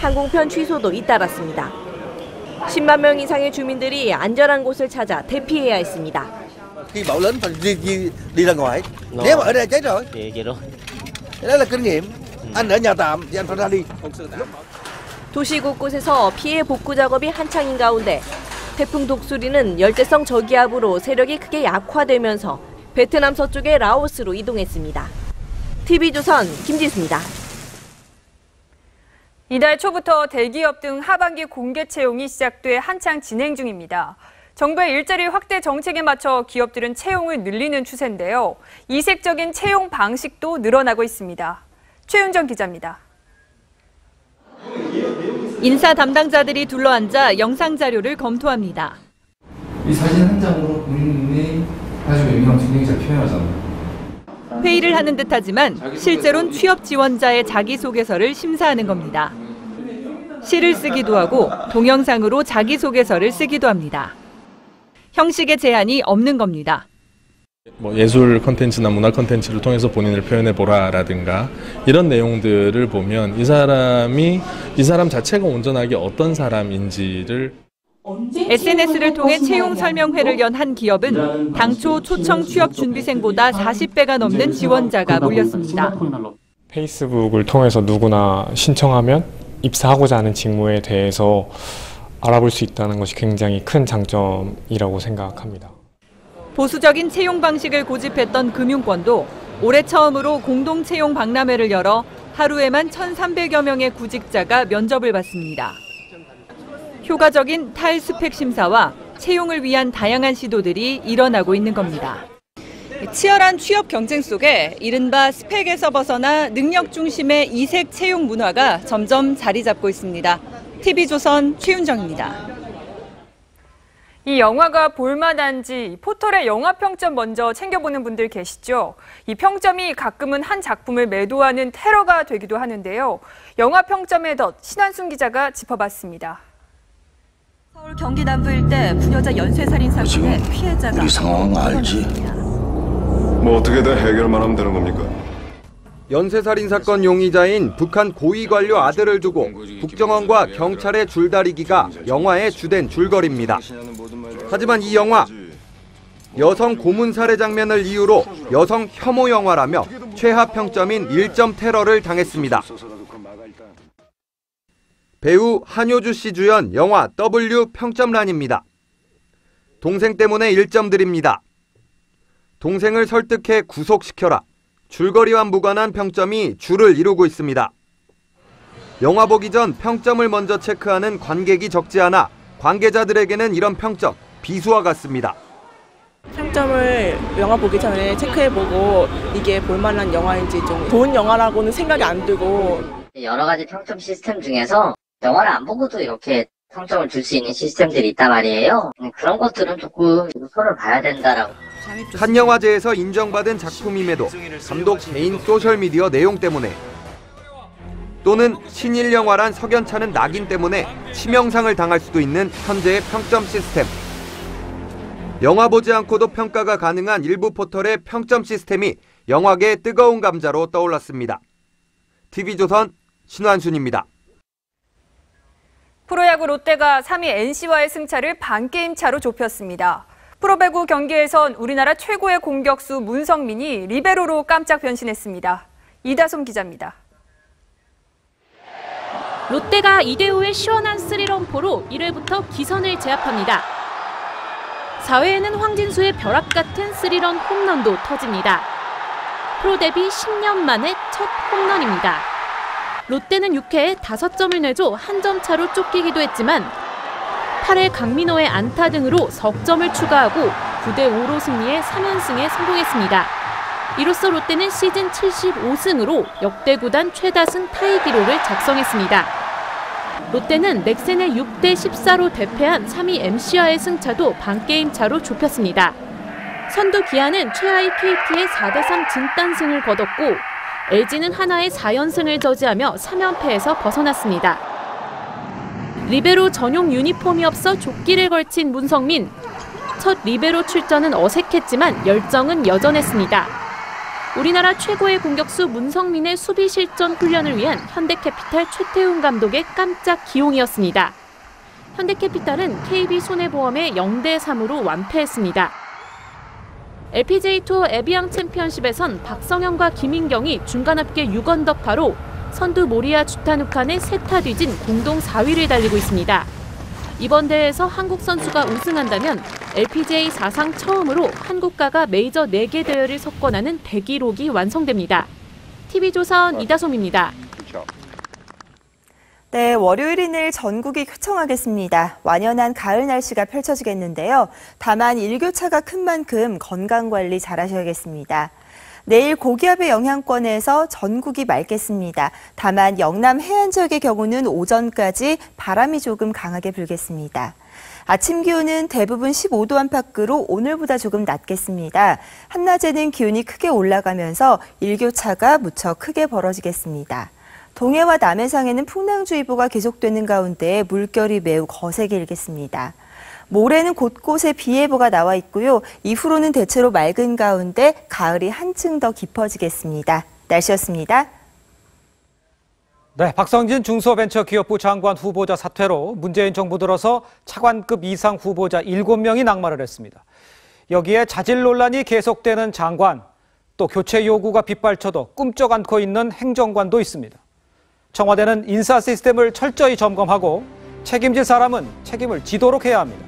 항공편 취소도 잇따랐습니다. 10만 명 이상의 주민들이 안전한 곳을 찾아 대피해야 했습니다. Khi bão lớn phải đi ra ngoài. Nếu mà ở đây chết rồi. Đó là kinh nghiệm. Anh ở nhà tạm thì anh phải ra đi. 도시 곳곳에서 피해 복구 작업이 한창인 가운데 태풍 독수리는 열대성 저기압으로 세력이 크게 약화되면서 베트남 서쪽의 라오스로 이동했습니다. TV조선 김지수입니다. 이달 초부터 대기업 등 하반기 공개 채용이 시작돼 한창 진행 중입니다. 정부의 일자리 확대 정책에 맞춰 기업들은 채용을 늘리는 추세인데요. 이색적인 채용 방식도 늘어나고 있습니다. 최윤정 기자입니다. 인사 담당자들이 둘러앉아 영상 자료를 검토합니다. 이 사진 한 장으로 본인이 가지고 있는 건 굉장히 잘 표현하잖아요. 회의를 하는 듯하지만 실제로는 취업 지원자의 자기소개서를 심사하는 겁니다. 시를 쓰기도 하고 동영상으로 자기소개서를 쓰기도 합니다. 형식의 제한이 없는 겁니다. 예술 콘텐츠나 문화 콘텐츠를 통해서 본인을 표현해보라라든가 이런 내용들을 보면 이 사람 자체가 온전하게 어떤 사람인지를 SNS를 통해 채용 설명회를 연 한 기업은 당초 초청 취업 준비생보다 40배가 넘는 지원자가 몰렸습니다. 페이스북을 통해서 누구나 신청하면 입사하고자 하는 직무에 대해서 알아볼 수 있다는 것이 굉장히 큰 장점이라고 생각합니다. 보수적인 채용 방식을 고집했던 금융권도 올해 처음으로 공동 채용 박람회를 열어 하루에만 1,300여 명의 구직자가 면접을 받습니다. 효과적인 탈스펙 심사와 채용을 위한 다양한 시도들이 일어나고 있는 겁니다. 치열한 취업 경쟁 속에 이른바 스펙에서 벗어나 능력 중심의 이색 채용 문화가 점점 자리 잡고 있습니다. TV조선 최윤정입니다. 이 영화가 볼만한지 포털의 영화 평점 먼저 챙겨보는 분들 계시죠? 이 평점이 가끔은 한 작품을 매도하는 테러가 되기도 하는데요. 영화 평점의 덫 신한순 기자가 짚어봤습니다. 서울 경기 남부 일대 부녀자 연쇄살인 사건의 피해자가 우리 상황 알지? 뭐 어떻게든 해결만 하면 되는 겁니까? 연쇄살인 사건 용의자인 북한 고위 관료 아들을 두고 국정원과 경찰의 줄다리기가 영화의 주된 줄거리입니다. 하지만 이 영화, 여성 고문 살해 장면을 이유로 여성 혐오 영화라며 최하 평점인 1점 테러를 당했습니다. 배우 한효주 씨 주연 영화 W 평점란입니다. 동생 때문에 1점 드립니다. 동생을 설득해 구속시켜라. 줄거리와 무관한 평점이 줄을 이루고 있습니다. 영화 보기 전 평점을 먼저 체크하는 관객이 적지 않아 관계자들에게는 이런 평점, 비수와 같습니다. 평점을 영화 보기 전에 체크해보고 이게 볼만한 영화인지 좀 좋은 영화라고는 생각이 안 들고 여러 가지 평점 시스템 중에서 영화를 안 보고도 이렇게 평점을 줄 수 있는 시스템들이 있단 말이에요. 그런 것들은 조금 손을 봐야 된다라고. 칸 영화제에서 인정받은 작품임에도 감독 개인 소셜미디어 내용 때문에 또는 친일 영화란 석연찮은 낙인 때문에 치명상을 당할 수도 있는 현재의 평점 시스템. 영화 보지 않고도 평가가 가능한 일부 포털의 평점 시스템이 영화계의 뜨거운 감자로 떠올랐습니다. TV조선 신환순입니다. 프로야구 롯데가 3위 NC와의 승차를 반게임 차로 좁혔습니다. 프로배구 경기에선 우리나라 최고의 공격수 문성민이 리베로로 깜짝 변신했습니다. 이다솜 기자입니다. 롯데가 2대5의 시원한 3런포로 1회부터 기선을 제압합니다. 4회에는 황진수의 벼락 같은 3런 홈런도 터집니다. 프로 데뷔 10년 만에 첫 홈런입니다. 롯데는 6회에 5점을 내줘 한 점 차로 쫓기기도 했지만 8회 강민호의 안타 등으로 석점을 추가하고 9대5로 승리해 3연승에 성공했습니다. 이로써 롯데는 시즌 75승으로 역대 구단 최다승 타이 기록을 작성했습니다. 롯데는 넥센을 6대14로 대패한 3위 MC와의 승차도 반게임 차로 좁혔습니다. 선두 기아는 최하위 KT의 4대3 진단승을 거뒀고 LG는 하나의 4연승을 저지하며 3연패에서 벗어났습니다. 리베로 전용 유니폼이 없어 조끼를 걸친 문성민. 첫 리베로 출전은 어색했지만 열정은 여전했습니다. 우리나라 최고의 공격수 문성민의 수비 실전 훈련을 위한 현대캐피탈 최태훈 감독의 깜짝 기용이었습니다. 현대캐피탈은 KB손해보험에 0대3으로 완패했습니다. LPGA 투어 에비앙 챔피언십에선 박성현과 김인경이 중간 합계 6언더파로 선두 모리아 주타누칸의 세타 뒤진 공동 4위를 달리고 있습니다. 이번 대회에서 한국 선수가 우승한다면 LPGA 사상 처음으로 한국가가 메이저 4개 대회를 석권하는 대기록이 완성됩니다. TV조선 이다솜입니다. 네, 월요일인 내일 전국이 쾌청하겠습니다. 완연한 가을 날씨가 펼쳐지겠는데요. 다만 일교차가 큰 만큼 건강관리 잘하셔야겠습니다. 내일 고기압의 영향권에서 전국이 맑겠습니다. 다만 영남 해안 지역의 경우는 오전까지 바람이 조금 강하게 불겠습니다. 아침 기온은 대부분 15도 안팎으로 오늘보다 조금 낮겠습니다. 한낮에는 기온이 크게 올라가면서 일교차가 무척 크게 벌어지겠습니다. 동해와 남해상에는 풍랑주의보가 계속되는 가운데 물결이 매우 거세게 일겠습니다. 모레는 곳곳에 비 예보가 나와 있고요. 이후로는 대체로 맑은 가운데 가을이 한층 더 깊어지겠습니다. 날씨였습니다. 네, 박성진 중소벤처기업부 장관 후보자 사퇴로 문재인 정부 들어서 차관급 이상 후보자 7명이 낙마를 했습니다. 여기에 자질 논란이 계속되는 장관, 또 교체 요구가 빗발쳐도 꿈쩍 않고 있는 행정관도 있습니다. 청와대는 인사 시스템을 철저히 점검하고 책임질 사람은 책임을 지도록 해야 합니다.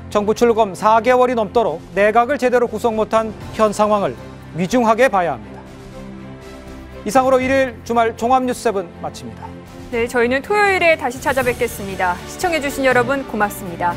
정부 출범 4개월이 넘도록 내각을 제대로 구성 못한 현 상황을 위중하게 봐야 합니다. 이상으로 일요일 주말 종합뉴스 7 마칩니다. 네, 저희는 토요일에 다시 찾아뵙겠습니다. 시청해주신 여러분 고맙습니다.